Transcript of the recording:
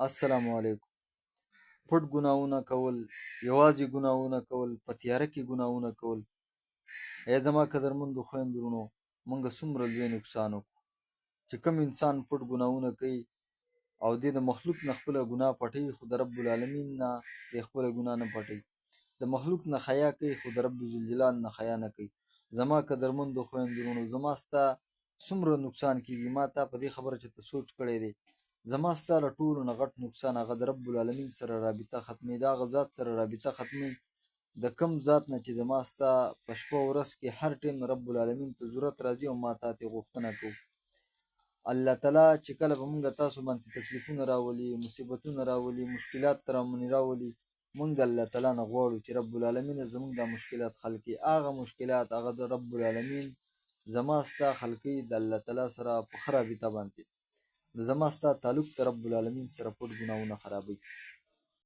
السلام علیکم. پټ ګناونه کول، یوازې ګناونه کول، په تیاره کې ګناونه کول. ای زما قدرمندو خویندو ورونو، موږ څومره لوی نقصان وکړو چې کوم انسان پټ ګناونه کوي او دې د مخلوق نه خپله ګناه پټوي، خو د رب العالمین نه دې خپله ګناه نه پټوي. د مخلوق نه حیا کوي خو د رب ذوالجلال نه حیا نه کوي. زما قدرمندو خویندو ورونو، زما ستا څومره نقصان کېږي. ما تا په دې خبره چې ته سوچ کړی دی، زما ستا له ټولو نه غټ نقصان هغه د رب العالمین سره رابطه ختموي. د هغه ذات سره رابطه ختموي، د کوم ذات نه چې زما ستا په شپه ورځ کې هر ټیم رب العالمین ته ضرورت راځي او ما تا ترې غوښتنه کوو. الله تعالی چې کله به موږ تاسو باندې تکلیفونه راولي، مصیبتونه راولي، مشکلات ترامونې راولي، موږ د الله تعالی نه غواړو چې رب العالمین زموږ دا مشکلات حل کړي. هغه مشکلات هغه د رب العالمین زما ستا حل کوي د الله تعالی سره په ښه رابطه باندې. نو زما ستا تعلق د رب العالمین سره پټ ګناونه خرابوي.